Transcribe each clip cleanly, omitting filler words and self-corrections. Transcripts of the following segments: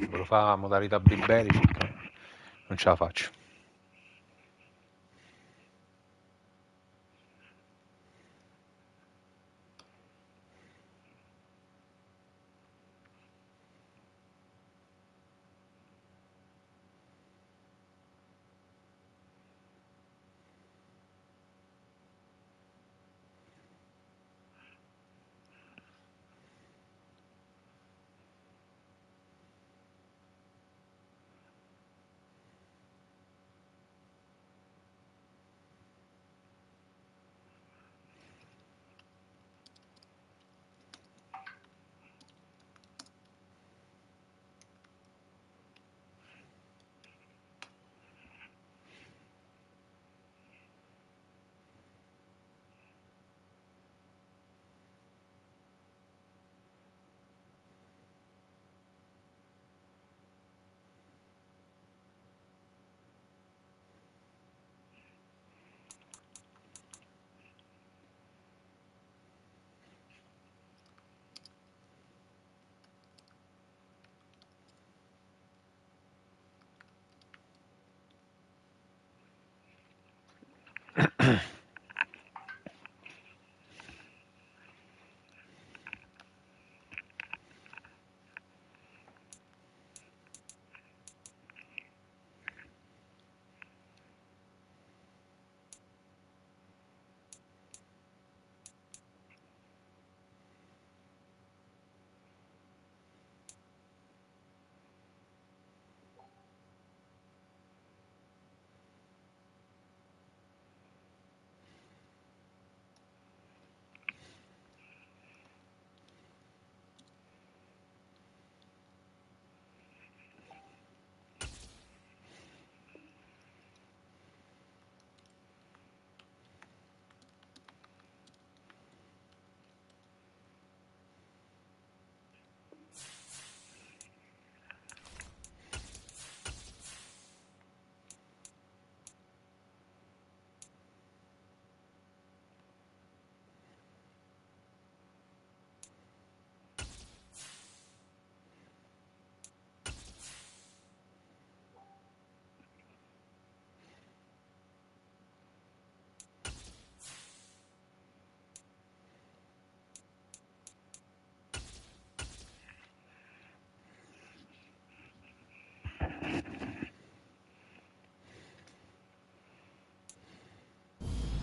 Volevo fare modalità Big Belichick, non ce la faccio.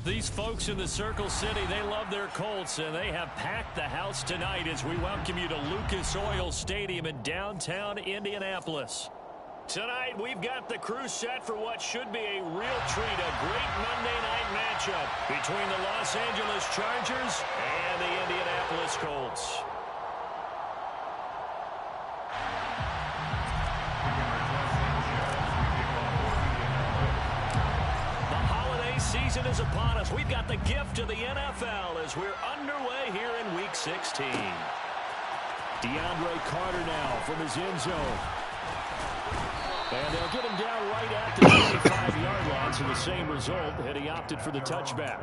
These folks in the Circle City, they love their Colts, and they have packed the house tonight as we welcome you to Lucas Oil Stadium in downtown Indianapolis. Tonight, we've got the crew set for what should be a real treat, a great Monday night matchup between the Los Angeles Chargers and the Indianapolis Colts. Season is upon us. We've got the gift of the NFL as we're underway here in Week 16. DeAndre Carter now from his end zone. And they'll get him down right at the 25-yard line, so the same result, and he opted for the touchback.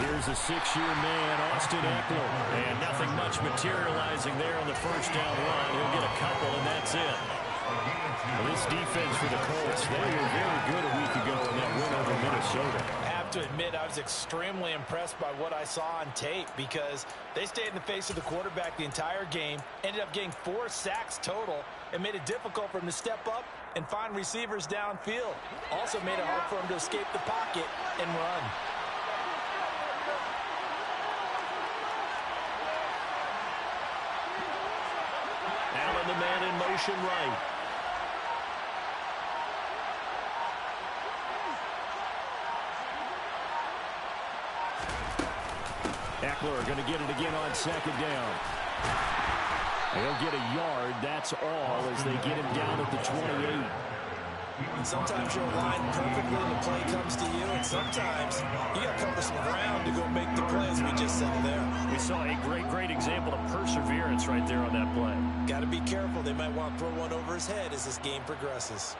Here's a six-year man, Austin Eckler. And nothing much materializing there on the first down run. He'll get a couple, and that's it. Well, this defense for the Colts, they were very good a week ago in that win over Minnesota. I have to admit, I was extremely impressed by what I saw on tape because they stayed in the face of the quarterback the entire game, ended up getting 4 sacks total, and made it difficult for him to step up and find receivers downfield. Also made it hard for him to escape the pocket and run. Allen, the man in motion right. Eckler going to get it again on second down. He'll get a yard, that's all, as they get him down at the 28. Sometimes you're aligned perfectly and the play comes to you, and sometimes you got to cover some ground to go make the play, as we just saw there. We saw a great example of perseverance right there on that play. Got to be careful. They might want to throw one over his head as this game progresses.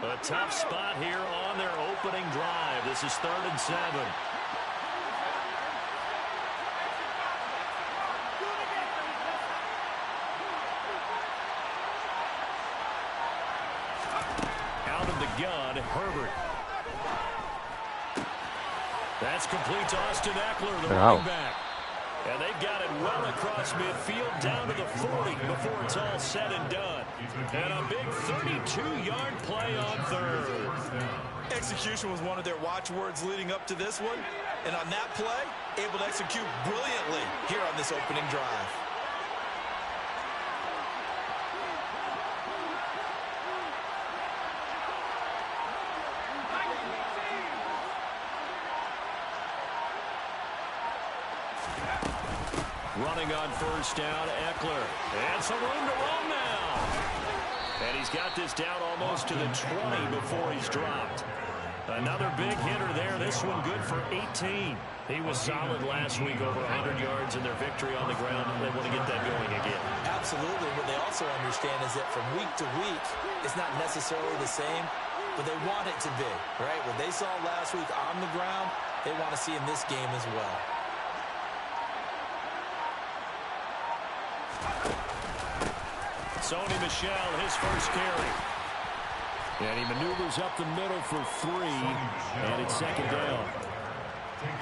A tough spot here on their opening drive. This is 3rd and 7. Out of the gun, Herbert. That's complete to Austin Eckler, the running back. And they've got it well across midfield down to the 40 before it's all said and done. And a big 32-yard play on 3rd. Execution was one of their watchwords leading up to this one. And on that play, able to execute brilliantly here on this opening drive. Running on 1st down, Eckler. And some room to roam now. And he's got this down almost to the 20 before he's dropped. Another big hitter there. This one good for 18. He was solid last week, over 100 yards in their victory on the ground. They want to get that going again. Absolutely. What they also understand is that from week to week, it's not necessarily the same, but they want it to be, right? What they saw last week on the ground, they want to see in this game as well. Sony Michel, his first carry. And he maneuvers up the middle for 3, and it's 2nd down.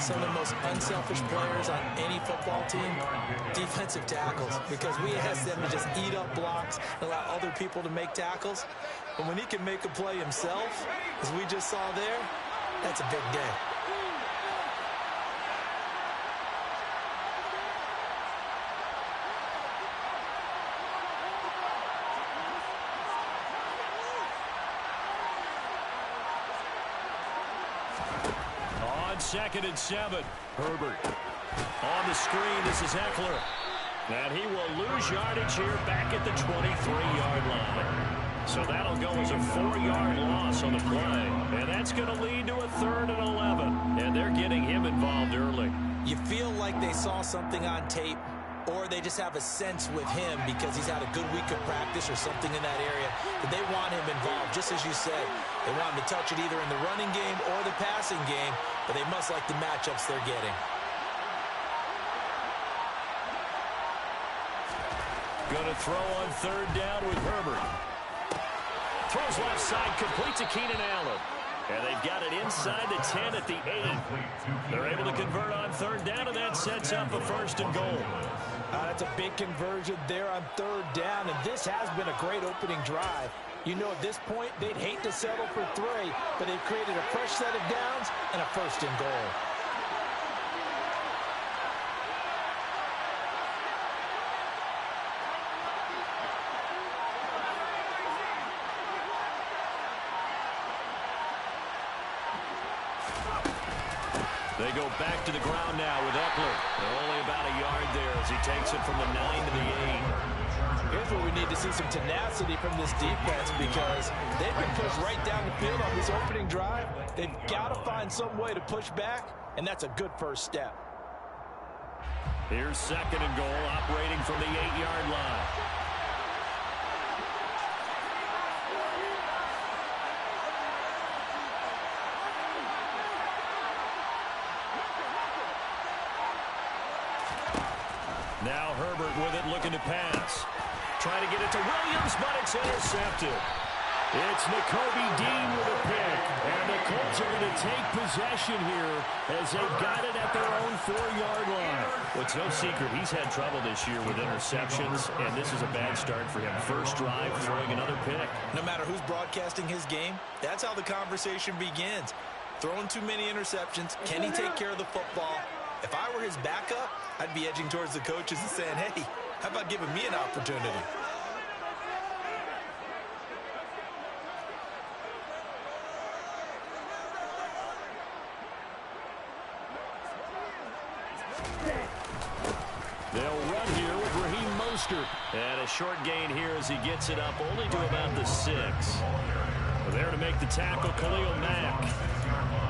Some of the most unselfish players on any football team, defensive tackles, because we ask them to just eat up blocks and allow other people to make tackles. But when he can make a play himself, as we just saw there, that's a big day. On 2nd and 7, Herbert. On the screen, this is Eckler. And he will lose yardage here back at the 23-yard line. So that'll go as a 4-yard loss on the play. And that's going to lead to a 3rd and 11. And they're getting him involved early. You feel like they saw something on tape, or they just have a sense with him because he's had a good week of practice or something in that area that they want him involved. Just as you said, they want him to touch it either in the running game or the passing game, but they must like the matchups they're getting. Going to throw on 3rd down with Herbert. Throws left side, complete to Keenan Allen. And they've got it inside the 10 at the 8. They're able to convert on 3rd down, and that sets up a 1st and goal. That's a big conversion there on 3rd down, and this has been a great opening drive. You know, at this point, they'd hate to settle for 3, but they've created a fresh set of downs and a 1st and goal. They go back to the ground now with Eckler. They're only about a yard there as he takes it from the 9 to the 8. Here's where we need to see some tenacity from this defense because they've been pushed right down the field on this opening drive. They've got to find some way to push back, and that's a good first step. Here's 2nd and goal, operating from the 8-yard line. Now Herbert with it, looking to pass. Trying to get it to Williams, but it's intercepted. It's Nakobe Dean with a pick. And the Colts are going to take possession here as they've got it at their own 4-yard line. Well, it's no secret he's had trouble this year with interceptions, and this is a bad start for him. First drive, throwing another pick. No matter who's broadcasting his game, that's how the conversation begins. Throwing too many interceptions. Can he take care of the football? If I were his backup, I'd be edging towards the coaches and saying, hey, how about giving me an opportunity? They'll run here with Raheem Mostert Mostert. And a short gain here as he gets it up only to about the 6. Well, there to make the tackle, Khalil Mack.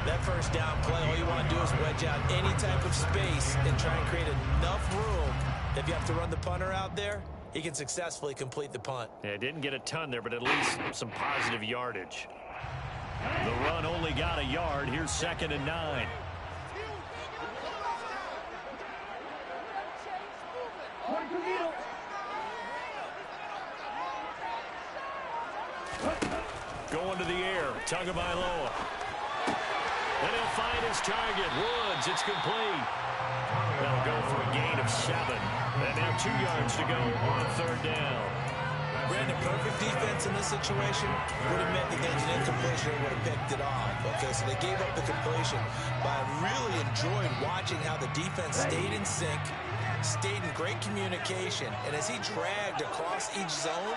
That first down play, all you want to do is wedge out any type of space and try and create enough room. If you have to run the punter out there, he can successfully complete the punt. Yeah, didn't get a ton there, but at least some positive yardage. The run only got a yard. Here's 2nd and 9. Going to the air. Tagovailoa. And he'll find his target. Woods. It's complete. That'll go for a gain of 7. And now 2 yards to go on 3rd down. Brandon, perfect defense in this situation would have meant that there's an incompletion and would have picked it off. Okay, so they gave up the completion. But I really enjoyed watching how the defense stayed in sync, stayed in great communication. And as he dragged across each zone,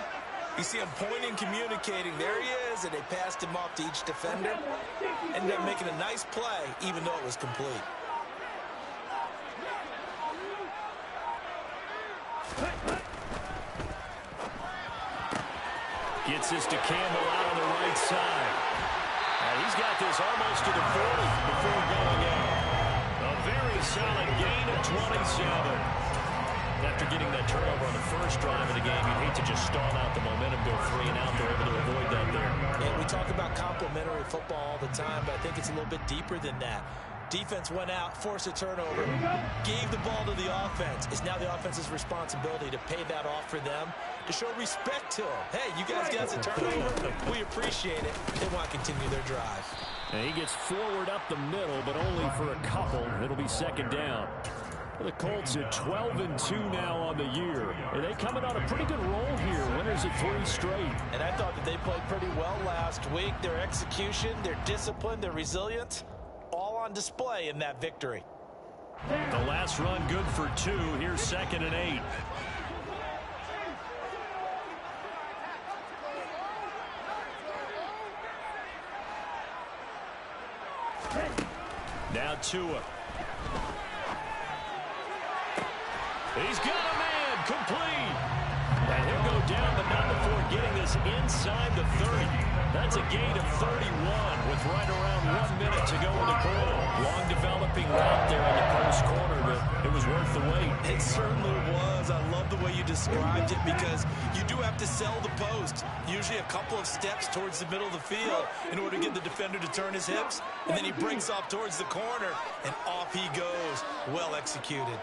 you see him pointing, communicating. There he is, and they passed him off to each defender. Ended up making a nice play, even though it was complete. Gets this to Campbell out on the right side. And he's got this almost to the 40 before going out. A very solid gain of 27. After getting that turnover on the first drive of the game, you'd hate to just stall out the momentum, go 3 and out. They're able to avoid that there. And we talk about complementary football all the time, but I think it's a little bit deeper than that. Defense went out, forced a turnover, gave the ball to the offense. It's now the offense's responsibility to pay that off for them, to show respect to them. Hey, you guys got a turnover. We appreciate it. They want to continue their drive. And he gets forward up the middle, but only for a couple. It'll be 2nd down. The Colts are 12-2 now on the year. And they coming on a pretty good roll here. Winners of 3 straight. And I thought that they played pretty well last week. Their execution, their discipline, their resilience, all on display in that victory. The last run good for 2. Here's 2nd and 8. Now Tua. He's got a man, complete. And he'll go down, but not before getting this inside the 30. That's a gain of 31 with right around 1 minute to go in the quarter. Long developing route there in the post corner, but it was worth the wait. It certainly was. I love the way you described it because you do have to sell the post. Usually a couple of steps towards the middle of the field in order to get the defender to turn his hips. And then he breaks off towards the corner, and off he goes. Well executed.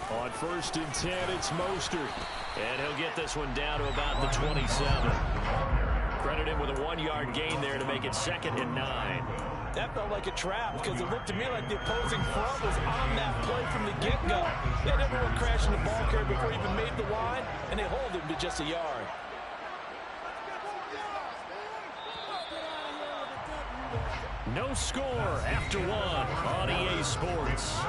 On 1st and 10, it's Mostert. And he'll get this one down to about the 27. Credit him with a 1-yard gain there to make it 2nd and 9. That felt like a trap because it looked to me like the opposing front was on that play from the get-go. They had everyone crashing the ball carrier before he even made the line, and they hold him to just a yard. No score after 1 on EA Sports.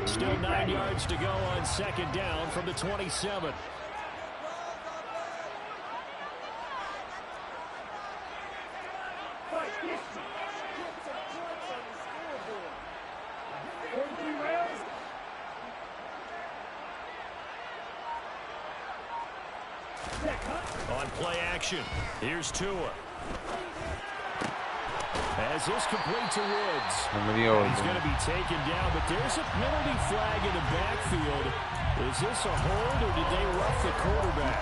Still 9 yards to go on 2nd down from the 27. On play action, here's Tua. As this complete to Woods. He's going to be taken down, but there's a penalty flag in the backfield. Is this a hold, or did they rough the quarterback?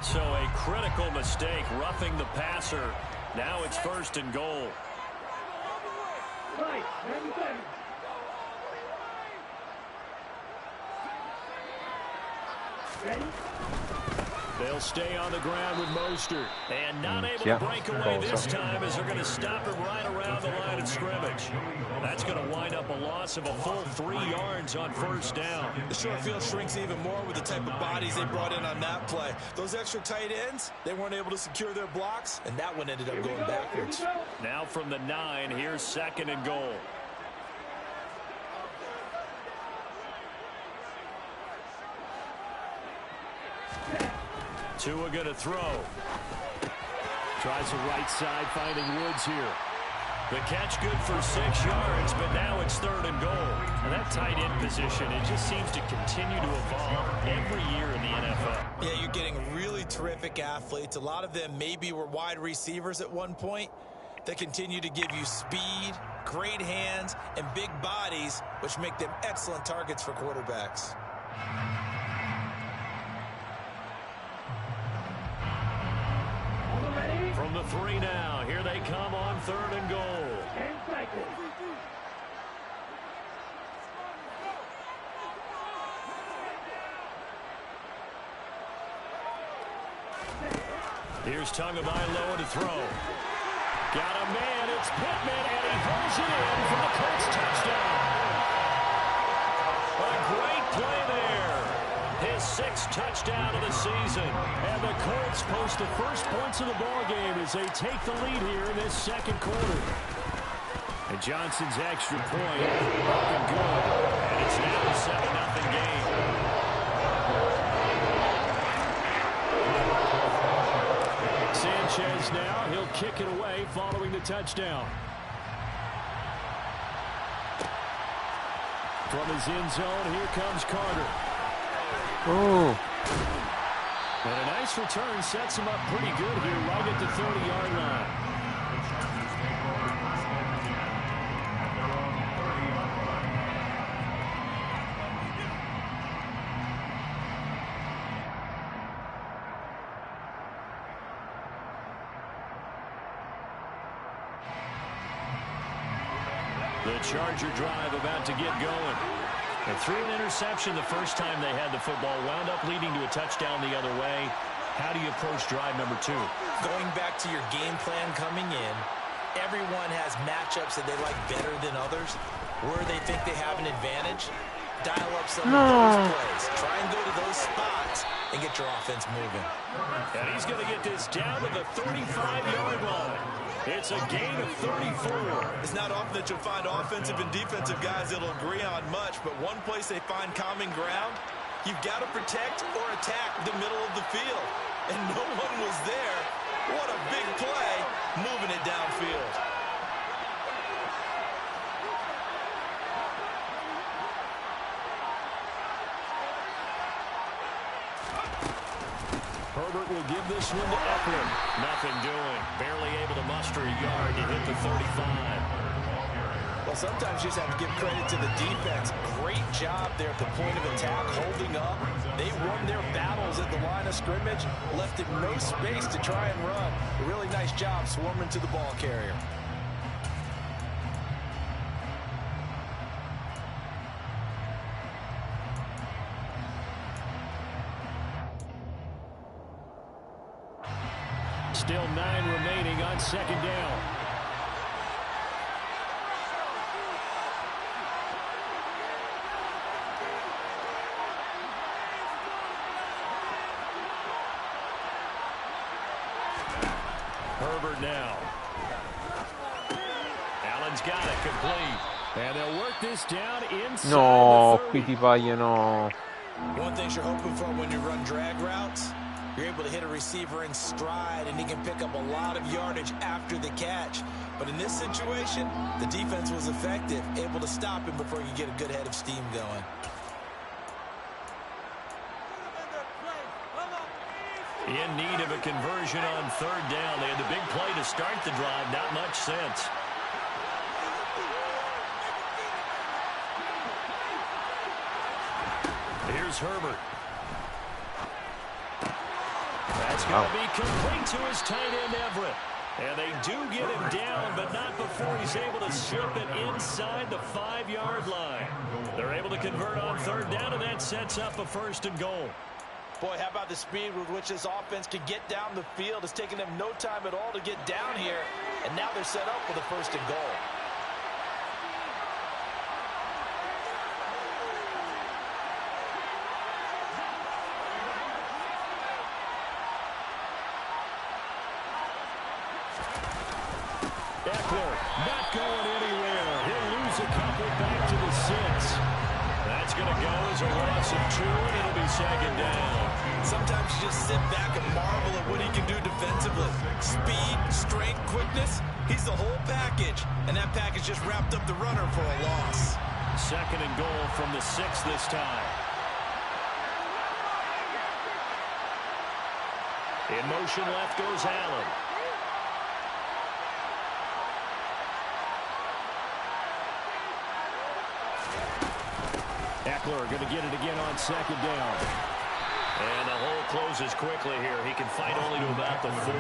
So a critical mistake, roughing the passer. Now it's 1st and goal. They'll stay on the ground with Mostert. And not able to break away this time as they're going to stop him right around the line of scrimmage. That's going to wind up a loss of a full 3 yards on first down. The short field shrinks even more with the type of bodies they brought in on that play. Those extra tight ends, they weren't able to secure their blocks, and that one ended up going backwards. Now from the 9, here's 2nd and goal. Tua going to throw. Tries the right side, finding Woods here. The catch good for 6 yards, but now it's 3rd and goal. And that tight end position, it just seems to continue to evolve every year in the NFL. Yeah, you're getting really terrific athletes. A lot of them maybe were wide receivers at one point. They continue to give you speed, great hands, and big bodies, which make them excellent targets for quarterbacks. From the 3 now, here they come on 3rd and goal. Here's Tagovailoa to throw. Got a man, it's Pittman, and he holds it in for the Colts touchdown. A great play there. His 6th touchdown of the season. And the Colts post the first points of the ballgame as they take the lead here in this 2nd quarter. And Johnson's extra point looking good. And it's now a 7-0 game. Sanchez now, he'll kick it away following the touchdown. From his end zone, here comes Carter. Oh. And a nice return sets him up pretty good here right at the 30-yard line. The Charger drive about to get going. And threw an interception the first time they had the football, wound up leading to a touchdown the other way. How do you approach drive number 2? Going back to your game plan coming in, everyone has matchups that they like better than others. Where they think they have an advantage, dial up some of those plays. Try and go to those spots and get your offense moving. And he's going to get this down to the 35-yard line. It's a gain of 34. It's not often that you'll find offensive and defensive guys that'll agree on much, but one place they find common ground, you've got to protect or attack the middle of the field. And no one was there. What a big play, moving it downfield. Herbert will give this one to Eckler. Nothing doing. Barely able to muster a yard to hit the 35. Well, sometimes you just have to give credit to the defense. Great job there at the point of attack, holding up. They won their battles at the line of scrimmage, left it no space to try and run. A really nice job swarming to the ball carrier. Still 9 remaining on 2nd down. Herbert now. Allen's got it complete. And they'll work this down inside No, the 30. qui ti paiono. One thing you're hoping for when you run drag routes, you're able to hit a receiver in stride, and he can pick up a lot of yardage after the catch. But in this situation, the defense was effective, able to stop him before you get a good head of steam going. In need of a conversion on 3rd down. They had the big play to start the drive. Not much sense. Here's Herbert. That's going to be complete to his tight end, Everett. And they do get him down, but not before he's able to slip it inside the 5-yard line. They're able to convert on 3rd down, and that sets up a 1st and goal. Boy, how about the speed with which this offense can get down the field? It's taken them no time at all to get down here, and now they're set up with a 1st and goal. Not going anywhere. He'll lose a couple back to the 6. That's going to go as a loss of 2, and it'll be 2nd down. Sometimes you just sit back and marvel at what he can do defensively. Speed, strength, quickness. He's the whole package, and that package just wrapped up the runner for a loss. 2nd and goal from the 6 this time. In motion left goes Allen. Eckler going to get it again on 2nd down. And the hole closes quickly here. He can fight only to about the 4.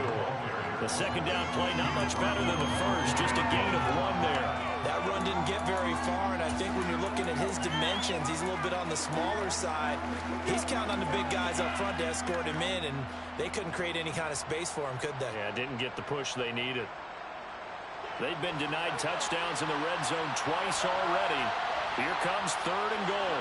The 2nd down play not much better than the first. Just a gain of 1 there. That run didn't get very far, and I think when you're looking at his dimensions, he's a little bit on the smaller side. He's counting on the big guys up front to escort him in, and they couldn't create any kind of space for him, could they? Yeah, didn't get the push they needed. They've been denied touchdowns in the red zone twice already. Here comes 3rd and goal.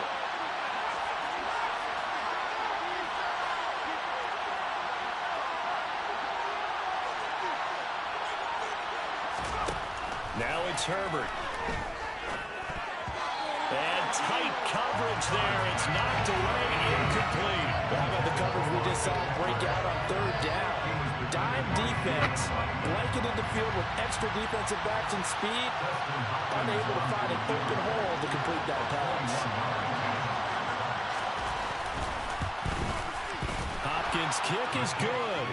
Now it's Herbert. And tight coverage there. It's knocked away, incomplete. How about the coverage we just saw break out on 3rd down? Dime defense, blanketed the field with extra defensive backs and speed, unable to find an open hole to complete that pass. Hopkins' kick is good.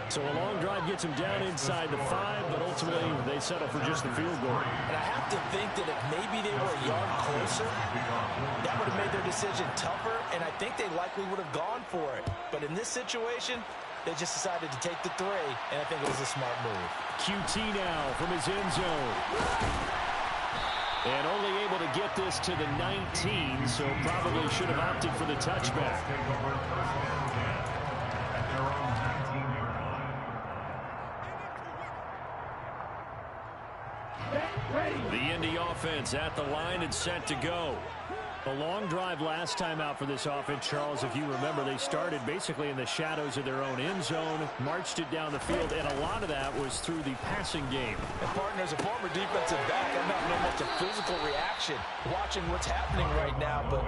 So a long drive gets him down inside the 5, but ultimately they settle for just the field goal. And I have to think that if maybe they were a yard closer, that would have made their decision tougher, and I think they likely would have gone for it. But in this situation, they just decided to take the 3, and I think it was a smart move. QT now from his end zone. And only able to get this to the 19, so probably should have opted for the touchback. The Indy offense at the line and set to go. A long drive last time out for this offense, Charles. If you remember, they started basically in the shadows of their own end zone, marched it down the field, and a lot of that was through the passing game. And partner, as a former defensive back, I'm not knowing much of physical reaction watching what's happening right now, but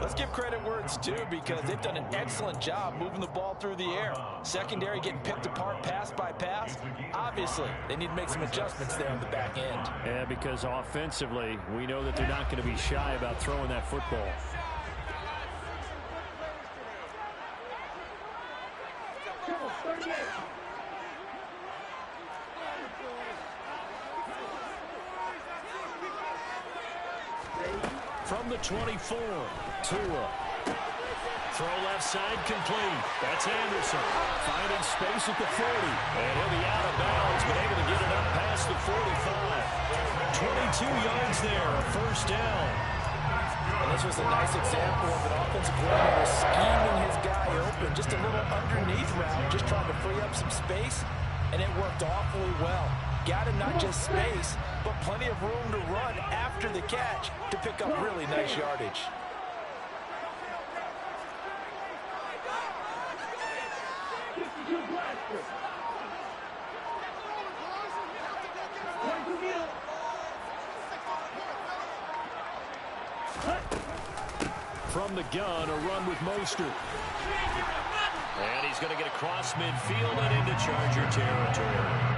let's give credit where it's due because they've done an excellent job moving the ball through the air. Secondary getting picked apart pass by pass. Obviously, they need to make some adjustments there on the back end. Yeah, because offensively, we know that they're not going to be shy about throwing that football. From the 24, Tua. Throw left side complete. That's Anderson. Finding space at the 40. And he'll be out of bounds, but able to get it up past the 45. 22 yards there, a 1st down. And this was a nice example of an offensive coordinator scheming his guy open. Just a little underneath route, just trying to free up some space, and it worked awfully well. Got him not just space, but plenty of room to run after the catch to pick up really nice yardage. From the gun, a run with Mostert. And he's going to get across midfield and into Charger territory.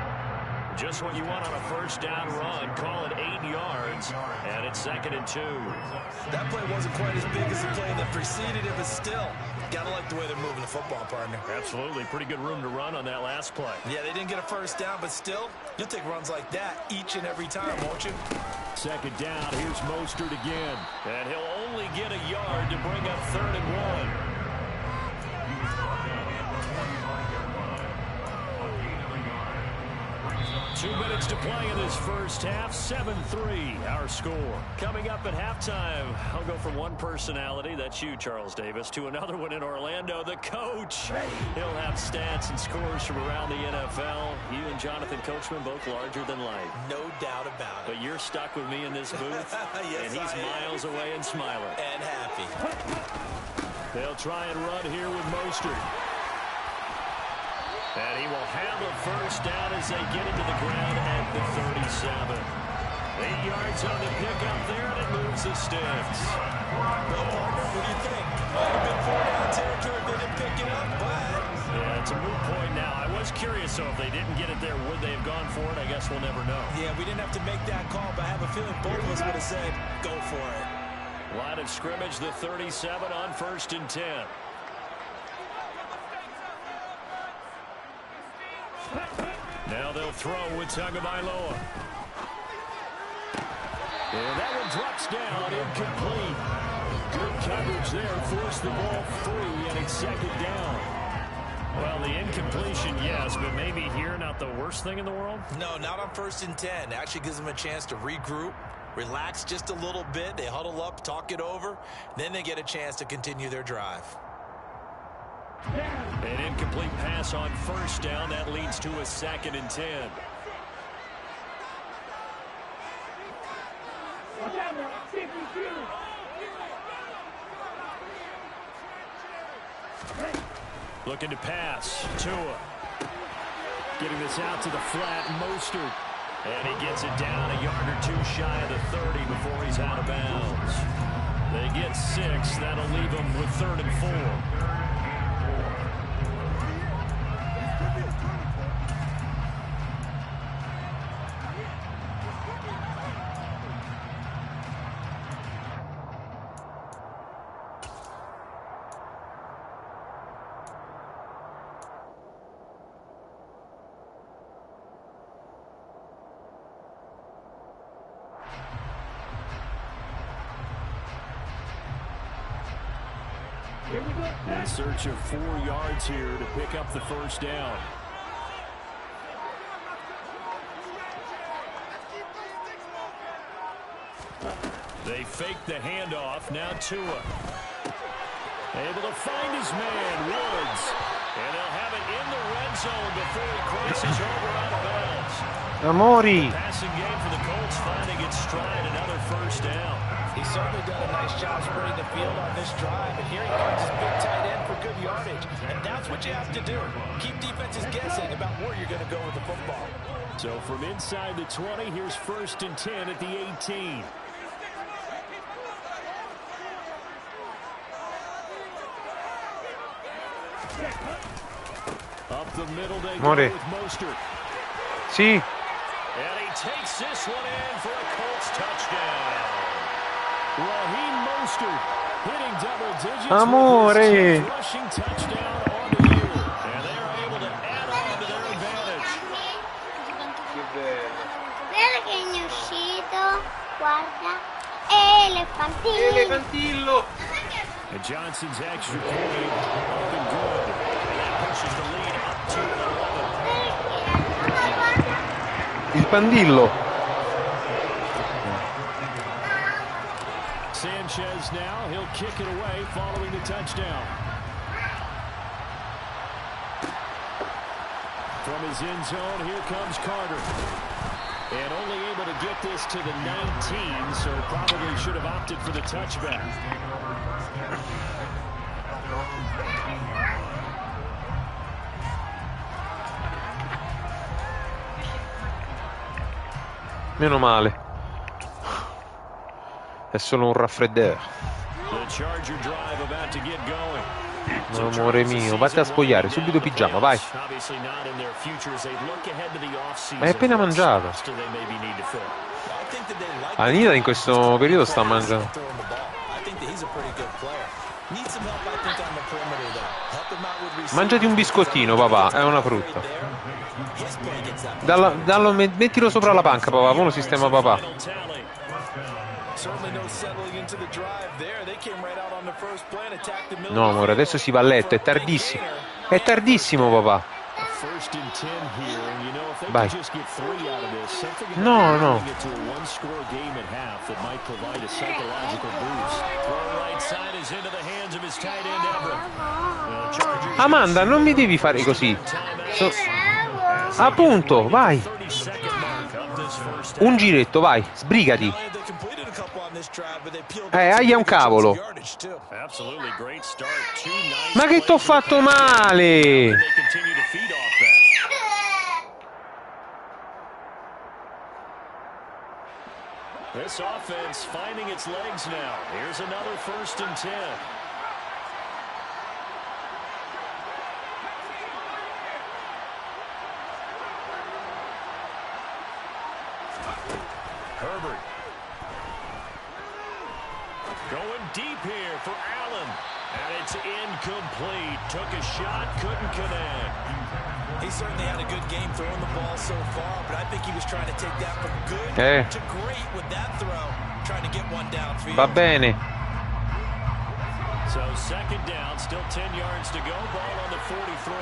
Just what you want on a 1st down run. Call it 8 yards, and it's 2nd and 2. That play wasn't quite as big as the play that preceded it, but still, gotta like the way they're moving the football, partner. Absolutely. Pretty good room to run on that last play. Yeah, they didn't get a 1st down, but still, you'll take runs like that each and every time, won't you? 2nd down, here's Mostert again. And he'll only get a yard to bring up 3rd and 1. 2 minutes to play in this first half. 7-3, our score. Coming up at halftime, I'll go from one personality, that's you, Charles Davis, to another one in Orlando, the coach. He'll have stats and scores from around the NFL. You and Jonathan Coachman both larger than life. No doubt about it. But you're stuck with me in this booth, yes, and he's miles away and smiling. And happy. They'll try and run here with Mostert. And he will have a first down as they get into the ground at the 37. 8 yards on the pickup there, and it moves the sticks. Well, partner, what do you think? Might have been 4-down territory if they didn't pick it up, but... Yeah, it's a moot point now. I was curious, so if they didn't get it there, would they have gone for it? I guess we'll never know. Yeah, we didn't have to make that call, but I have a feeling both of us would have said, go for it. Line of scrimmage, the 37 on 1st and 10. Now they'll throw with Tagovailoa. And that one drops down, incomplete. Good coverage there, forced the ball free, and it's 2nd down. Well, the incompletion, yes, but maybe here not the worst thing in the world? No, not on 1st and 10. Actually gives them a chance to regroup, relax just a little bit. They huddle up, talk it over, then they get a chance to continue their drive. An incomplete pass on 1st down. That leads to a 2nd and 10. Looking to pass. Tua. Getting this out to the flat. Mostert. And he gets it down a yard or two shy of the 30 before he's out of bounds. They get 6. That'll leave them with 3rd and 4. In search of 4 yards here to pick up the first down. They fake the handoff. Now Tua. Able to find his man, Woods. And they'll have it in the red zone before he crosses over out of bounds. Amori. The passing game for the Colts finding its stride, another first down. He's certainly done a nice job spreading the field on this drive, and here he comes his big tight end for good yardage. And that's what you have to do. Keep defenses guessing about where you're going to go with the football. So from inside the 20, here's 1st and 10 at the 18. Up the middle they go with Mostert. Sì. And he takes this one in for a Colts touchdown. Raheem Mostert hitting double digits with his rushing touchdown on the year. And they are able to add on to their advantage. Guarda che è uscito, guarda. Elefantillo. And Johnson's extra point up and good. That pushes the lead up to 11. Il pandillo. Sanchez now, he'll kick it away following the touchdown. From his end zone, here comes Carter. And only able to get this to the 19, so probably should have opted for the touchback. Meno male. È solo un raffreddore. Amore mio, vatti a spogliare, subito pigiama, vai. Ma è appena mangiato. Anita in questo periodo sta mangiando. Mangiati un biscottino, papà, è una frutta. Mettilo sopra la panca, papà, poi lo sistema papà. No, amore, adesso si va a letto, è tardissimo. È tardissimo, papà. first and 10 here, and you know if they Vai. can just get 3 out of this, something about No. turning it to a one-score game at half that might provide a psychological boost. Throw right side is into the hands of his tight end Everett. Amanda, non mi devi fare così. Appunto, vai. Un giretto, vai, sbrigati. Aia un cavolo. Ma che t'ho fatto male? This offense finding its legs now. Here's another first and 10. Herbert. Going deep here for Allen. And it's incomplete. Took a shot, couldn't connect. He certainly had a good game throwing the ball so far, but I think he was trying to take that from good to great with that throw, trying to get one downfield. Va bene. So second down, still 10 yards to go. Ball on the 43.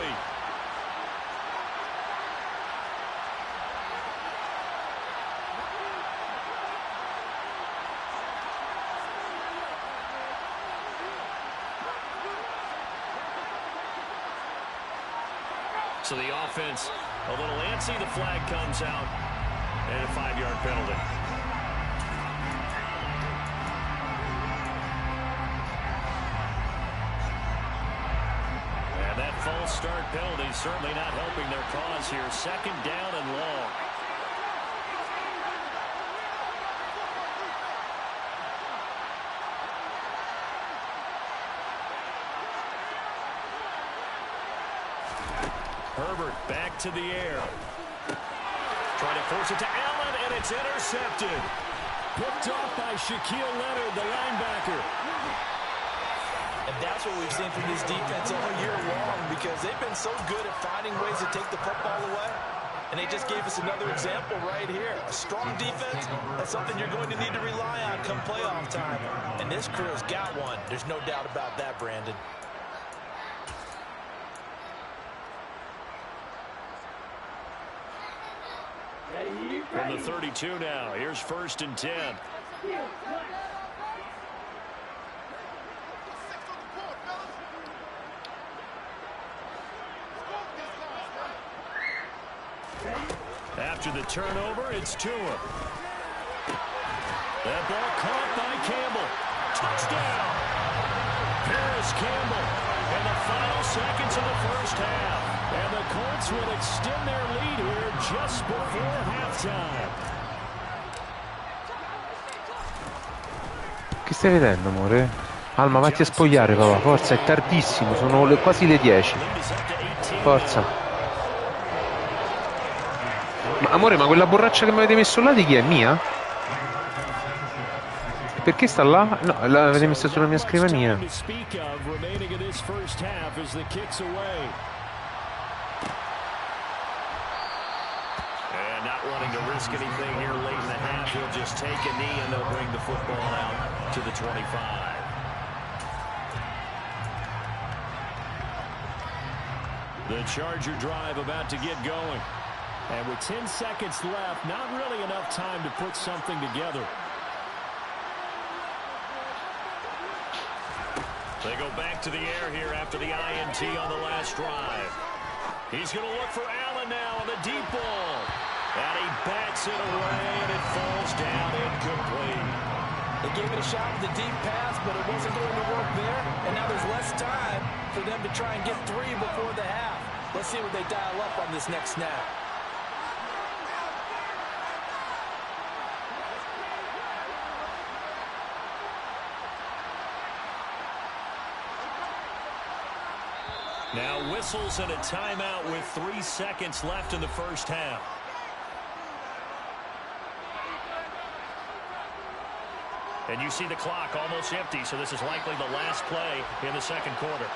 So the offense a little antsy. The flag comes out and a 5-yard penalty. And that false start penalty certainly not helping their cause here. Second down and long. Herbert back to the air. Trying to force it to Allen, and it's intercepted. Picked off by Shaquille Leonard, the linebacker. And that's what we've seen from this defense all year long, because they've been so good at finding ways to take the football away. And they just gave us another example right here. A strong defense, that's something you're going to need to rely on come playoff time. And this crew's got one. There's no doubt about that, Brandon. From the 32 now, here's first and 10. After the turnover, it's Tua. That ball caught by Campbell. Touchdown! Paris Campbell in the final seconds of the first half. And the Colts will extend their lead here just before halftime. Che stai vedendo, amore? Alma, vatti a spogliare, papà. Forza, è tardissimo, sono quasi le 10. Forza. Ma amore, ma quella borraccia che mi avete messo là di chi è? Mia? Perché sta là? No, l'avete messa sulla mia scrivania. Not wanting to risk anything here late in the half, he'll just take a knee and they'll bring the football out to the 25. The Charger drive about to get going. And with 10 seconds left, not really enough time to put something together. They go back to the air here after the INT on the last drive. He's going to look for Allen now on the deep ball. And he bats it away, and it falls down incomplete. They gave it a shot with the deep pass, but it wasn't going to work there. And now there's less time for them to try and get 3 before the half. Let's see what they dial up on this next snap. Now whistles and a timeout with 3 seconds left in the first half. And you see the clock almost empty, so this is likely the last play in the second quarter.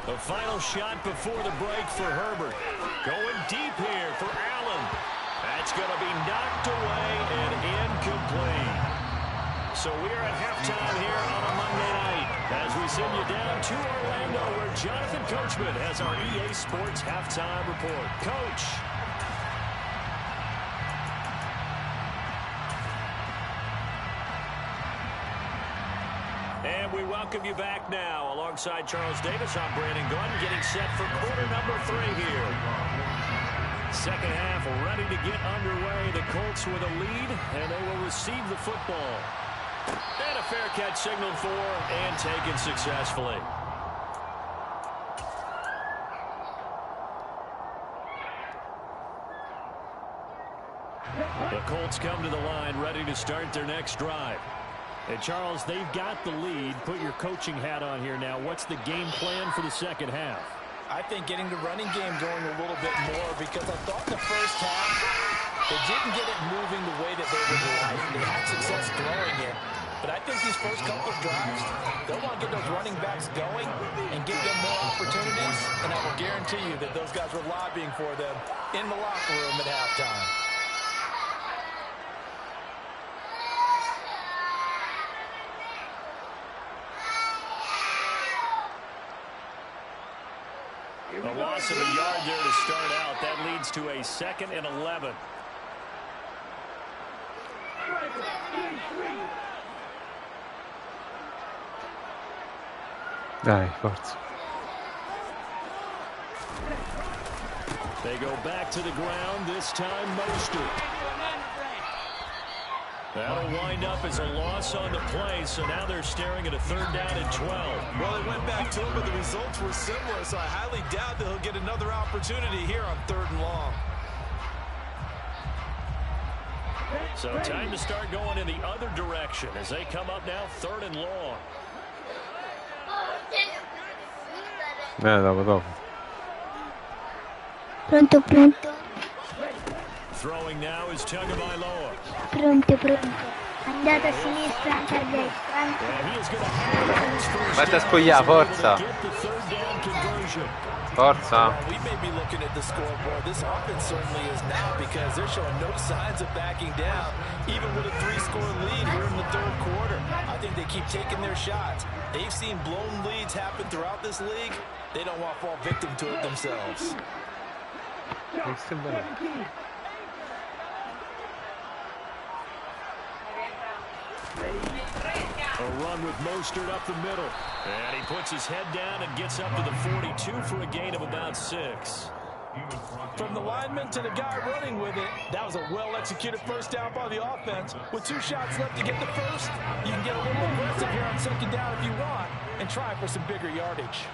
The final shot before the break for Herbert. Going deep here for Allen. That's going to be knocked away and incomplete. So we are at halftime here on a Monday night as we send you down to Orlando where Jonathan Coachman has our EA Sports halftime report. Coach. And we welcome you back now. Alongside Charles Davis, I'm Brandon Gunn, getting set for quarter number 3 here. Second half ready to get underway. The Colts with a lead, and they will receive the football. And a fair catch signaled for and taken successfully. The Colts come to the line ready to start their next drive. And Charles, they've got the lead. Put your coaching hat on here now. What's the game plan for the second half? I think getting the running game going a little bit more, because I thought in the first half they didn't get it moving the way that they would like. They had success throwing it. But I think these first couple of drives, they'll want to get those running backs going and give them more opportunities. And I will guarantee you that those guys were lobbying for them in the locker room at halftime. A loss of a yard there to start out. That leads to a 2nd and 11. Dai, forza. They go back to the ground, this time Mostert. That'll wind up as a loss on the play, so now they're staring at a 3rd down and 12. Well, they went back to him, but the results were similar, so I highly doubt that he'll get another opportunity here on 3rd and long. So time to start going in the other direction as they come up now 3rd and long. Dopo. Pronto, pronto. Throwing now is Tagovailoa. Pronto, pronto. Andata a sinistra, anche a destra. And he is going to have his first Vatti a down. spogliare, forza. Get the 3rd down conversion. Forza. We may be looking at the scoreboard. This offense certainly is now, because they're showing no signs of backing down. Even with a 3-score lead here in the 3rd quarter, I think they keep taking their shots. They've seen blown leads happen throughout this league. They don't want to fall victim to it themselves. A run with Mostert up the middle. And he puts his head down and gets up to the 42 for a gain of about 6. From the lineman to the guy running with it, that was a well-executed first down by the offense. With 2 shots left to get the first, you can get a little aggressive here on 2nd down if you want and try for some bigger yardage.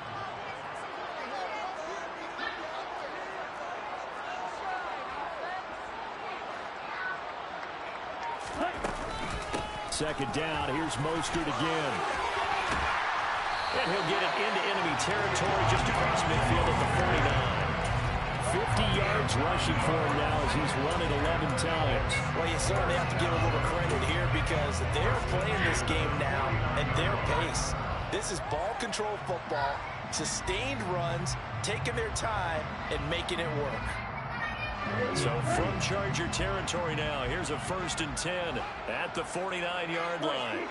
Second down, here's Mostert again. And he'll get it into enemy territory just across midfield at the 49. 50 yards rushing for him now as he's run it 11 times. Well, you certainly have to give a little credit here, because they're playing this game now at their pace. This is ball control football, sustained runs, taking their time and making it work. So from Charger territory now, here's a 1st and 10 at the 49-yard line.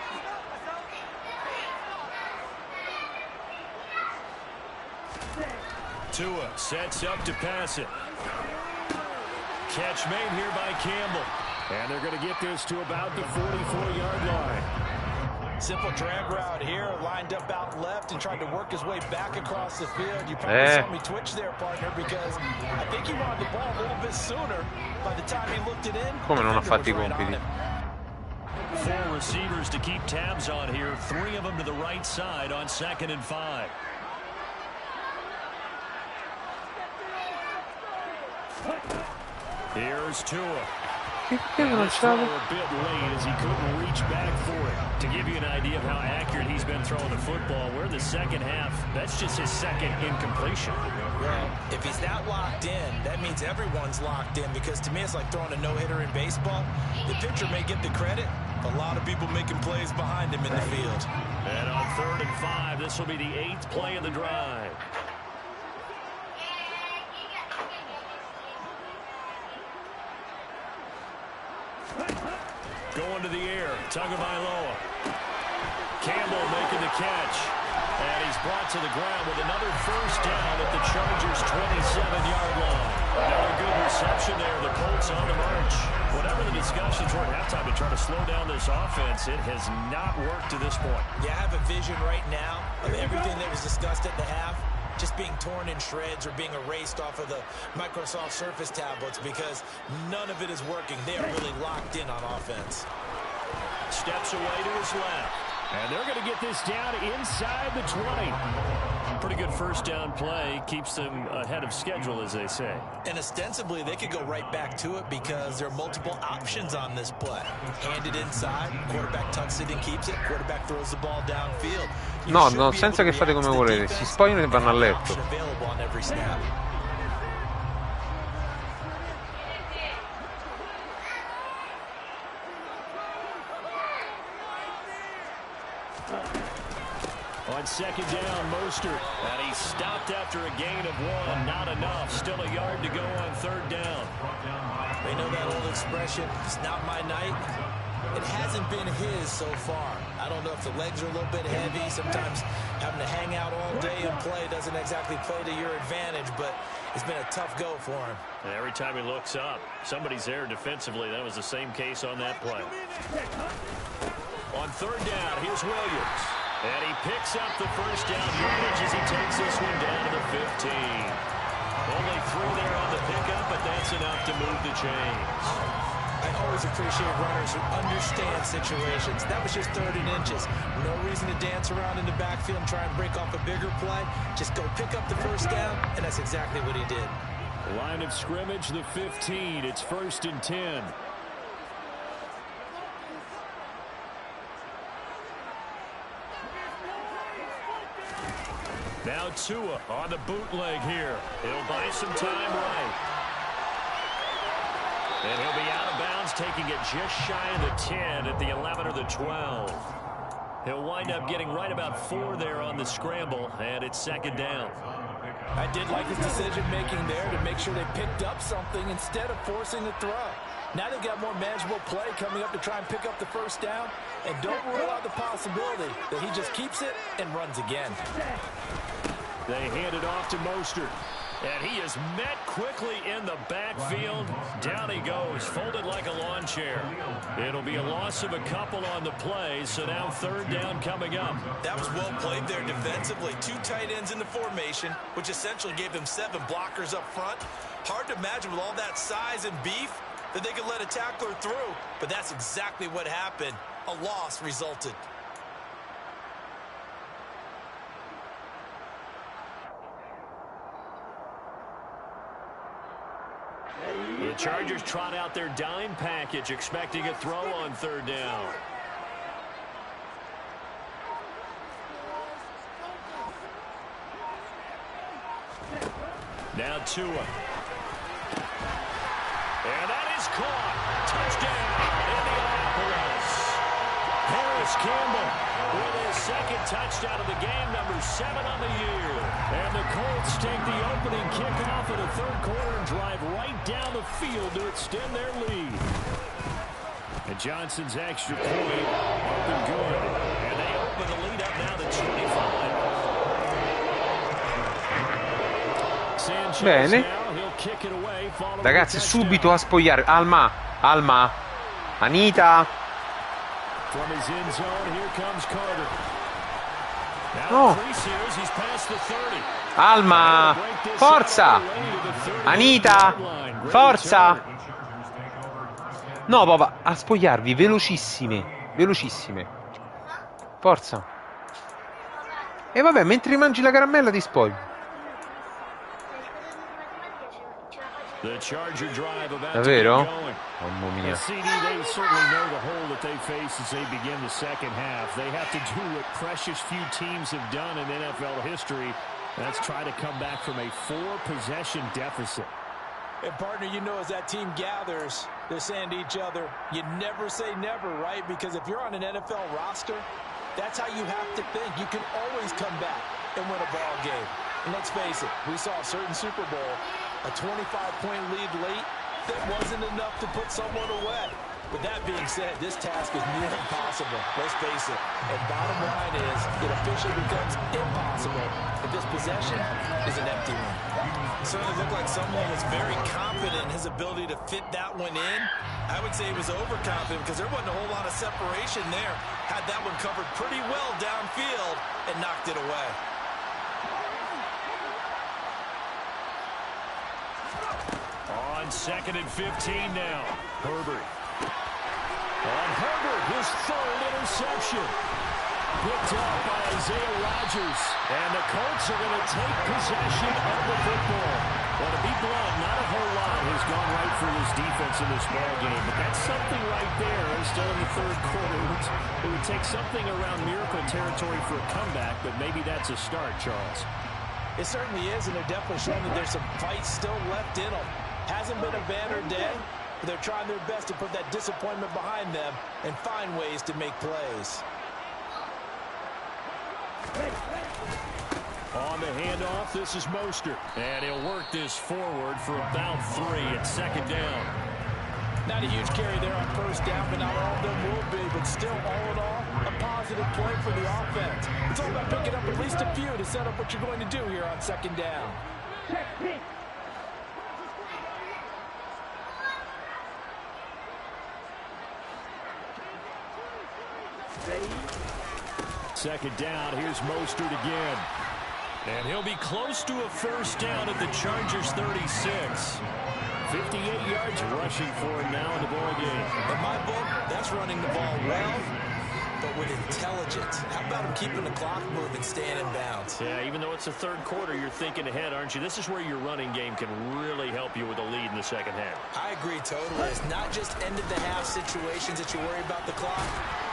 Tua sets up to pass it. Catch made here by Campbell. And they're going to get this to about the 44-yard line. Simple drag route here, lined up out left and tried to work his way back across the field. You probably saw me twitch there, partner, because I think he wanted the ball a little bit sooner. By the time he looked it in, Come non ha fatto I compiti? 4 receivers to keep tabs on here. 3 of them to the right side on 2nd and 5. Here's Tua. And throw a bit late as he couldn't reach back for it. To give you an idea of how accurate he's been throwing the football, we're in the second half. That's just his 2nd incompletion. Well, if he's not locked in, that means everyone's locked in, because to me it's like throwing a no-hitter in baseball. The pitcher may get the credit, a lot of people making plays behind him in the field. And on 3rd and 5, this will be the 8th play of the drive. Going to the air. Tagovailoa. Campbell making the catch. And he's brought to the ground with another first down at the Chargers' 27-yard line. Another good reception there. The Colts on the march. Whatever the discussions were at halftime to try to slow down this offense, it has not worked to this point. Yeah, I have a vision right now of everything that was discussed at the half just being torn in shreds or being erased off of the Microsoft Surface tablets because none of it is working. They are really locked in on offense. Steps away to his left. And they're going to get this down inside the 20. Pretty good first down play. Keeps them ahead of schedule, as they say. And ostensibly, they could go right back to it because there are multiple options on this play. Hand it inside. Quarterback tucks it and keeps it. Quarterback throws the ball downfield. No, no, senza che fate come volete. Si spogliano e vanno a letto. On second down, Mostert. And he stopped after a gain of 1. Not enough. Still a yard to go on third down. They know that old expression, it's not my night. It hasn't been his so far. I don't know if the legs are a little bit heavy. Sometimes having to hang out all day and play doesn't exactly play to your advantage, but it's been a tough go for him. And every time he looks up, somebody's there defensively. That was the same case on that play. On third down, here's Williams. And he picks up the first down yardage as he takes this one down to the 15. Only 3 there on the pickup, but that's enough to move the chains. I always appreciate runners who understand situations. That was just 30 inches. No reason to dance around in the backfield and try and break off a bigger play. Just go pick up the first down, and that's exactly what he did. Line of scrimmage, the 15. It's 1st and 10. Now Tua on the bootleg here. He'll buy some time right. And he'll be out of bounds, taking it just shy of the 10 at the 11 or the 12. He'll wind up getting right about 4 there on the scramble, and it's second down. I did like his decision-making there to make sure they picked up something instead of forcing the throw. Now they've got more manageable play coming up to try and pick up the first down, and don't rule out the possibility that he just keeps it and runs again. They hand it off to Mostert. And he is met quickly in the backfield. Down he goes, folded like a lawn chair. It'll be a loss of a couple on the play, so now third down coming up. That was well played there defensively. 2 tight ends in the formation, which essentially gave them 7 blockers up front. Hard to imagine with all that size and beef that they could let a tackler through, but that's exactly what happened. A loss resulted. The Chargers trot out their dime package, expecting a throw on third down. Now Tua. And that is caught. Touchdown, Indianapolis. Harris Campbell with his second touchdown of the game, number 7 on the year. And the Colts take the opening kickoff of the third quarter and drive right down the field to extend their lead. And Johnson's extra point up and good. And they open the lead up now to 25. Sanchez Bene. now, he'll kick it away, Ragazzi, subito a spogliare. Alma, Anita. From his end zone, here comes Carter. No. He's past the 30. Alma, forza. Anita, forza. No, papà, a spogliarvi, velocissime. Forza. E vabbè, mentre mangi la caramella ti spoglio. Davvero? Mamma mia. CD, they certainly know the hole that they face as they begin the second half. They have to do what precious few teams have done in NFL history. That's try to come back from a 4-possession deficit. And partner, you know, as that team gathers, they're saying to each other, you never say never, right? Because if you're on an NFL roster, that's how you have to think. You can always come back and win a ball game. And let's face it, we saw a certain Super Bowl, a 25-point lead late, that wasn't enough to put someone away. With that being said, this task is near impossible. Let's face it. And bottom line is, it officially becomes impossible if this possession is an empty one. Certainly looked like someone was very confident in his ability to fit that one in. I would say he was overconfident because there wasn't a whole lot of separation there. Had that one covered pretty well downfield and knocked it away. On 2nd and 15 now. Herbert. On Herbert, his 3rd interception. Picked up by Isaiah Rodgers. And the Colts are going to take possession of the football. Well, to be blunt, not a whole lot has gone right for this defense in this ball game. But that's something right there. Still in the 3rd quarter. It would take something around miracle territory for a comeback, but maybe that's a start, Charles. It certainly is, and they're definitely showing that there's some fight still left in them. Hasn't been a banner day, but they're trying their best to put that disappointment behind them and find ways to make plays. On the handoff, this is Mostert. And he'll work this forward for about 3 at 2nd down. Not a huge carry there on 1st down, but not all of them will be. But still, all in all, a positive play for the offense. It's all about picking up at least a few to set up what you're going to do here on 2nd down. Second down, here's Mostert again. And he'll be close to a 1st down at the Chargers' 36. 58 yards rushing for him now in the ball game. In my book, that's running the ball well, but with intelligence. How about him keeping the clock moving, staying in bounds? Yeah, even though it's the 3rd quarter, you're thinking ahead, aren't you? This is where your running game can really help you with a lead in the 2nd half. I agree totally. It's not just end-of-the-half situations that you worry about the clock.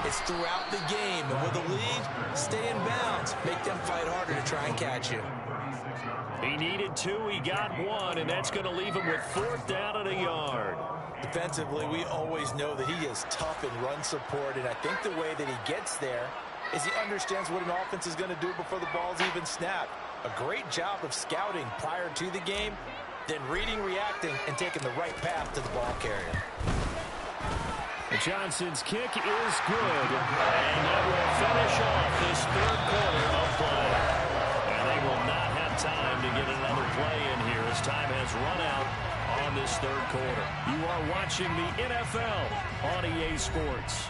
It's throughout the game. And with a lead, stay in bounds. Make them fight harder to try and catch you. He needed 2, he got 1, and that's going to leave him with 4th down and a yard. Defensively, we always know that he is tough in run support, and I think the way that he gets there is he understands what an offense is going to do before the ball's even snapped. A great job of scouting prior to the game, then reading, reacting, and taking the right path to the ball carrier. Johnson's kick is good, and that will finish off this 3rd quarter of play. And they will not have time to get another play in here as time has run out on this 3rd quarter. You are watching the NFL on EA Sports.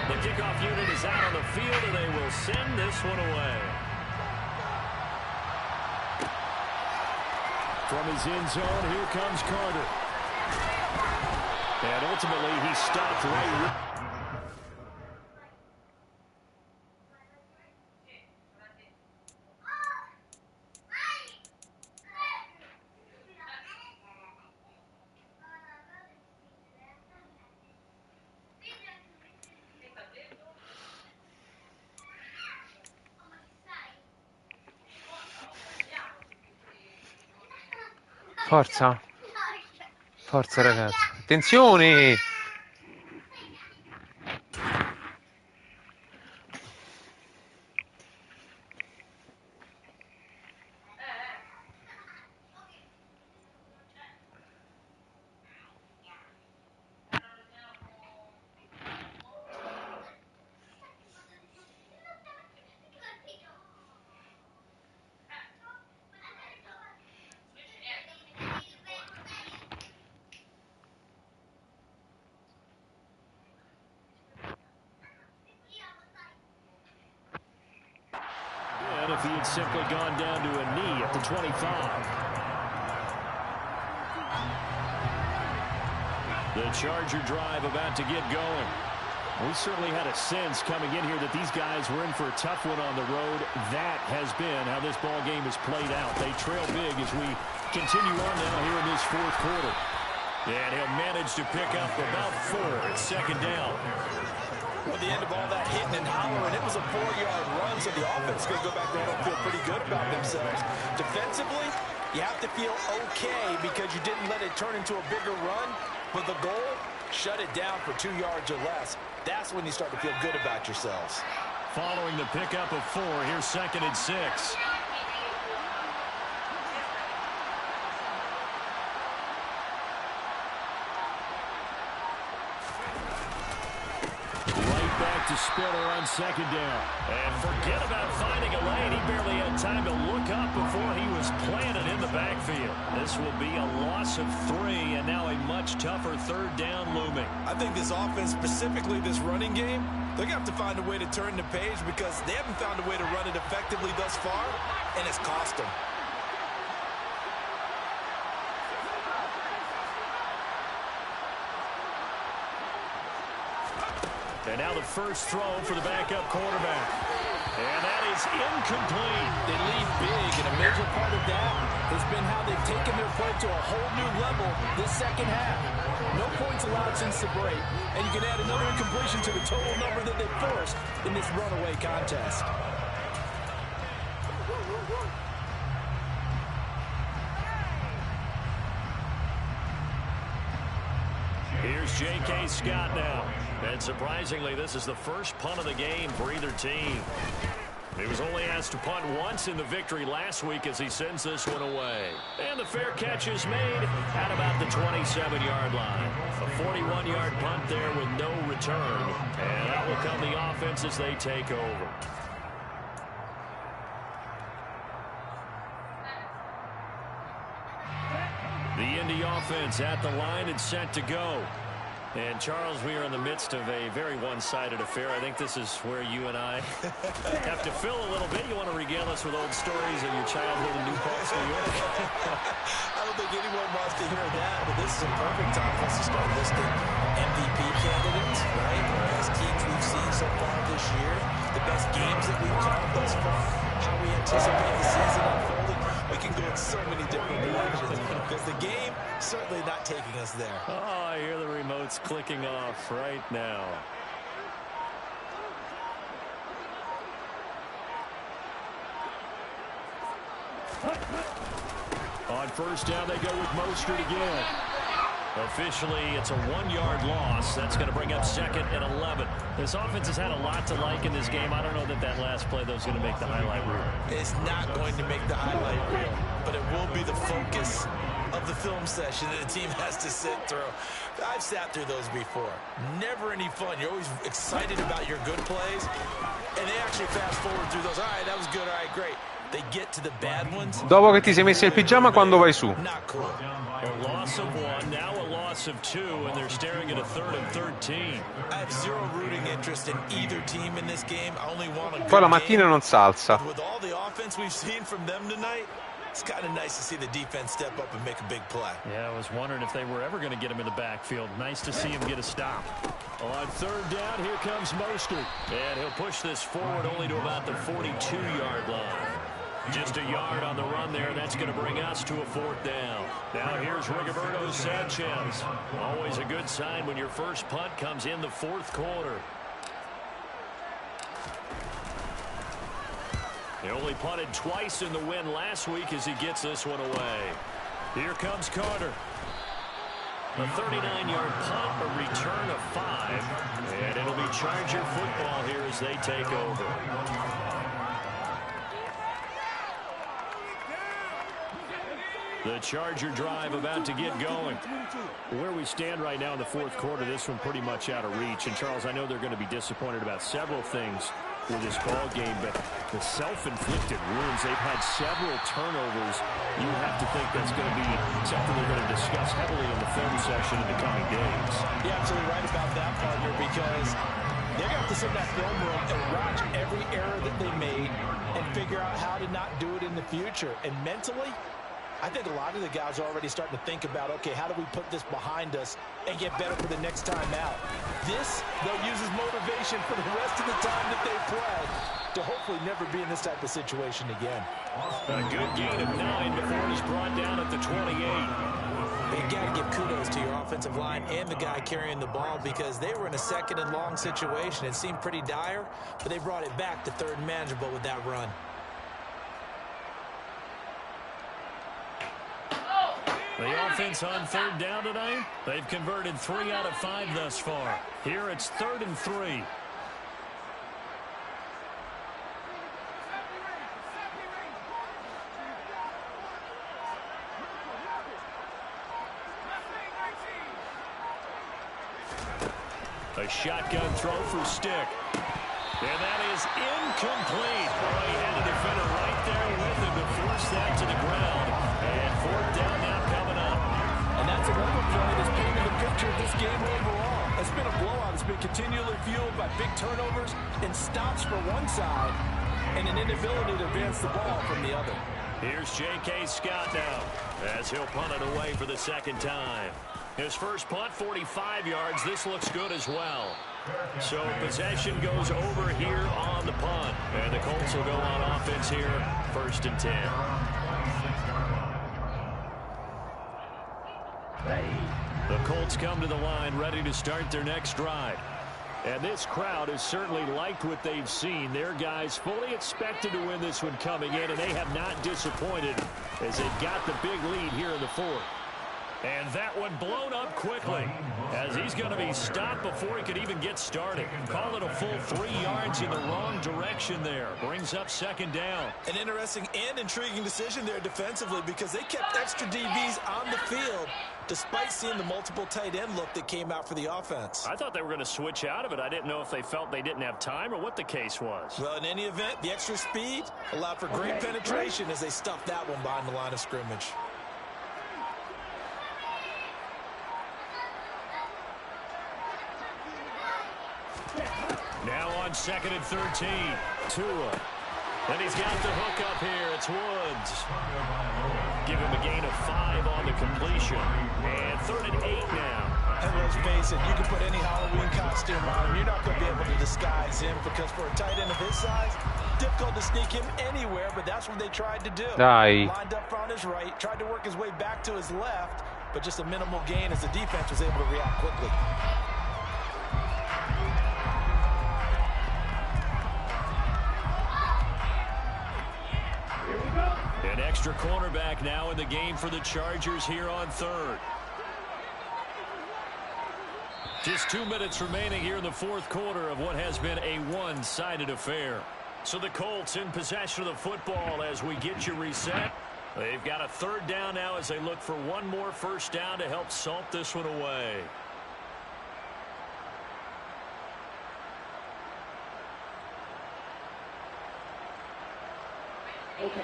The kickoff unit is out on the field, and they will send this one away. From his end zone, here comes Carter. And ultimately, he stopped right. Forza. Forza ragazzi. Attenzione! If he had simply gone down to a knee at the 25. The Charger drive about to get going. We certainly had a sense coming in here that these guys were in for a tough one on the road. That has been how this ball game has played out. They trail big as we continue on now here in this 4th quarter. And he'll manage to pick up about 4 at 2nd down. At the end of all that hitting and hollering, it was a 4-yard run, so the offense is going to go back there and feel pretty good about themselves. Defensively, you have to feel okay because you didn't let it turn into a bigger run, but the goal, shut it down for 2 yards or less. That's when you start to feel good about yourselves. Following the pickup of 4, here's 2nd and 6. to Spiller on second down. And forget about finding a lane. He barely had time to look up before he was planted in the backfield. This will be a loss of 3, and now a much tougher third down looming. I think this offense, specifically this running game, they're going to have to find a way to turn the page because they haven't found a way to run it effectively thus far, and it's cost them. And now the first throw for the backup quarterback. And that is incomplete. They lead big, and a major part of that has been how they've taken their play to a whole new level this second half. No points allowed since the break, and you can add another incompletion to the total number that they forced in this runaway contest. Here's J.K. Scott now. And surprisingly, this is the first punt of the game for either team. He was only asked to punt once in the victory last week as he sends this one away. And the fair catch is made at about the 27-yard line. A 41-yard punt there with no return. And out will come the offense as they take over. The Indy offense at the line and set to go. And, Charles, we are in the midst of a very one-sided affair. I think this is where you and I have to fill a little bit. You want to regale us with old stories of your childhood in New Paltz, New York? I don't think anyone wants to hear that, but this is a perfect time for us to start listing MVP candidates, right? The best teams we've seen so far this year, the best games that we've called thus far, how we anticipate the season unfolding. We can go in so many different directions because the game certainly not taking us there. Oh, I hear the remotes clicking off right now. On first down, they go with Mostert again. Officially, it's a 1-yard loss. That's going to bring up second and 11. This offense has had a lot to like in this game. I don't know that that last play, though, is going to make the highlight reel. It's not going to make the highlight reel, but it will be the focus of the film session that the team has to sit through. I've sat through those before. Never any fun. You're always excited about your good plays, and they actually fast forward through those. All right, that was good. All right, great. They get to the bad ones. Dopo che ti sei messo il pigiama, quando vai su? Not cool. A loss of 1, now a loss of 2, and they're staring at a 3rd and 13. I have zero rooting interest in either team in this game. I only want a good Poi la mattina game. non s'alza. With all the offense we've seen from them tonight, it's kind of nice to see the defense step up and make a big play. Yeah, I was wondering if they were ever going to get him in the backfield. Nice to see him get a stop. On third down, here comes Mostert. And he'll push this forward only to about the 42-yard line. Just a yard on the run there. That's going to bring us to a 4th down. Now here's Rigoberto Sanchez. Always a good sign when your first punt comes in the 4th quarter. He only punted twice in the win last week as he gets this one away. Here comes Carter. A 39-yard punt, a return of 5. And it'll be Charger football here as they take over. The Charger drive about to get going. Where we stand right now in the 4th quarter, this one pretty much out of reach. And, Charles, I know they're going to be disappointed about several things with this ball game, but the self-inflicted wounds, they've had several turnovers. You have to think that's going to be something they're going to discuss heavily in the film session in the coming days. You're absolutely right about that, partner, because they're going to have to sit in that film room and watch every error that they made and figure out how to not do it in the future. And mentally, I think a lot of the guys are already starting to think about, okay, how do we put this behind us and get better for the next time out? This, they'll use as motivation for the rest of the time that they play to hopefully never be in this type of situation again. A good gain of 9 before he's brought down at the 28. You got to give kudos to your offensive line and the guy carrying the ball because they were in a 2nd and long situation. It seemed pretty dire, but they brought it back to 3rd and manageable with that run. The offense on 3rd down tonight, they've converted 3 out of 5 thus far. Here it's 3rd and 3. A shotgun throw for Stick. And that is incomplete. Oh, he had a defender right there with him to force that to the ground. And fourth down now coming up. And that's another play that's painted a picture of this game overall. It's been a blowout. It's been continually fueled by big turnovers and stops for one side and an inability to advance the ball from the other. Here's J.K. Scott now as he'll punt it away for the second time. His first punt, 45 yards. This looks good as well. So possession goes over here on the punt. And the Colts will go on offense here, 1st and 10. The Colts come to the line ready to start their next drive. And this crowd has certainly liked what they've seen. Their guys fully expected to win this one coming in, and they have not disappointed as they got the big lead here in the fourth. And that one blown up quickly as he's going to be stopped before he could even get started. Call it a full 3 yards in the wrong direction there. Brings up second down. An interesting and intriguing decision there defensively because they kept extra DBs on the field despite seeing the multiple tight end look that came out for the offense. I thought they were going to switch out of it. I didn't know if they felt they didn't have time or what the case was. Well, in any event, the extra speed allowed for great penetration as they stuffed that one behind the line of scrimmage. Now on 2nd and 13. Tua. And he's got the hook up here. It's Woods. Give him a gain of 5 on the completion. And 3rd and 8 now. And let's face it, you can put any Halloween costume on him. You're not going to be able to disguise him because for a tight end of his size, difficult to sneak him anywhere, but that's what they tried to do. Dai. Lined up on his right, tried to work his way back to his left, but just a minimal gain as the defense was able to react quickly. An extra cornerback now in the game for the Chargers here on 3rd. Just 2 minutes remaining here in the fourth quarter of what has been a one-sided affair. So the Colts in possession of the football as we get you reset. They've got a 3rd down now as they look for one more first down to help salt this one away.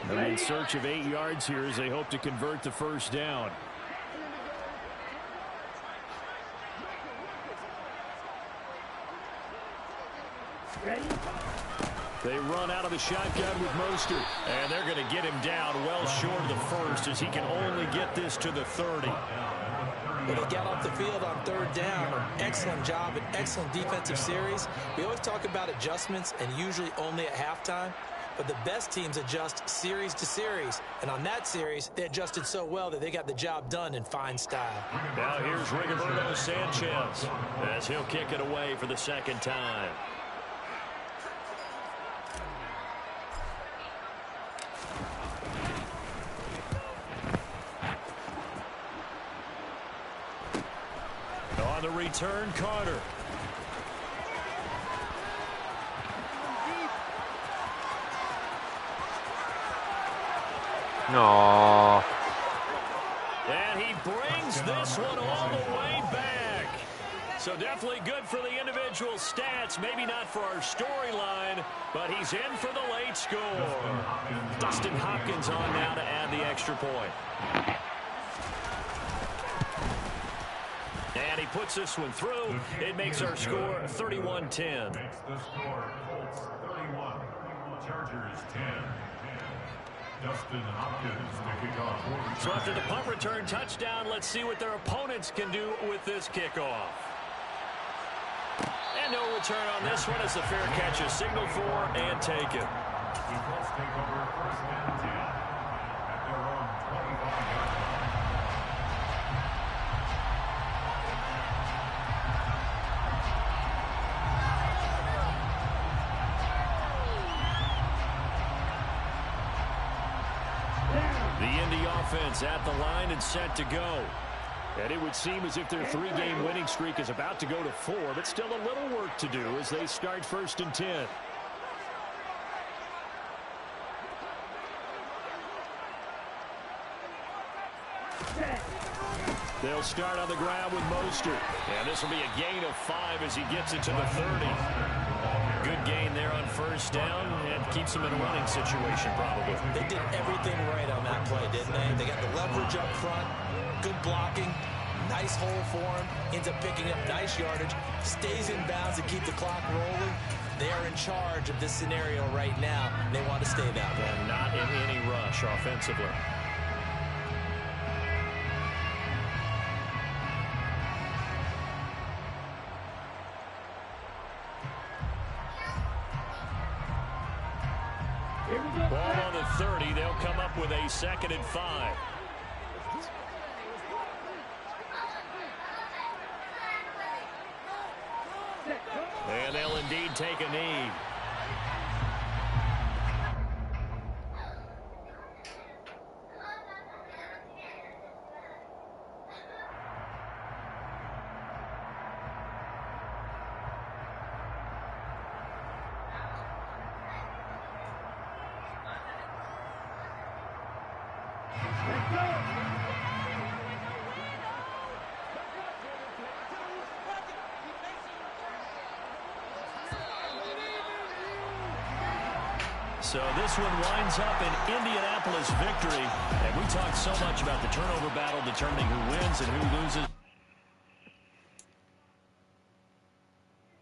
They're in search of 8 yards here as they hope to convert the first down. They run out of the shotgun with Mostert, and they're going to get him down well short of the first as he can only get this to the 30. When they got off the field on 3rd down, an excellent job, an excellent defensive series. We always talk about adjustments and usually only at halftime. But the best teams adjust series to series. And on that series, they adjusted so well that they got the job done in fine style. Now here's Rigoberto Sanchez as he'll kick it away for the second time. On the return, Carter. No. And he brings this one all the way back. So definitely good for the individual stats. Maybe not for our storyline, but he's in for the late score. Dustin Hopkins on now to add the extra point. And he puts this one through. It makes our score 31-10. Makes the score Colts 31, Chargers 10. Dustin Hopkins to kick off. So after the punt return touchdown, let's see what their opponents can do with this kickoff. And no return on this one as the fair catch is signaled for and taken. The Colts take over 1st and 10 at their own 25-yard line. The Indy offense at the line and set to go. And it would seem as if their 3-game winning streak is about to go to 4, but still a little work to do as they start 1st and 10. They'll start on the ground with Mostert. And this will be a gain of 5 as he gets it to the 30. Good gain there on first down and keeps him in a running situation probably. They did everything right on that play, didn't they? They got the leverage up front, good blocking, nice hole for him, ends up picking up nice yardage, stays in bounds to keep the clock rolling. They are in charge of this scenario right now. They want to stay that way. And not in any rush offensively. Ball on the 30. They'll come up with a 2nd and 5. And they'll indeed take a knee. So this one winds up an Indianapolis victory. And we talked so much about the turnover battle determining who wins and who loses.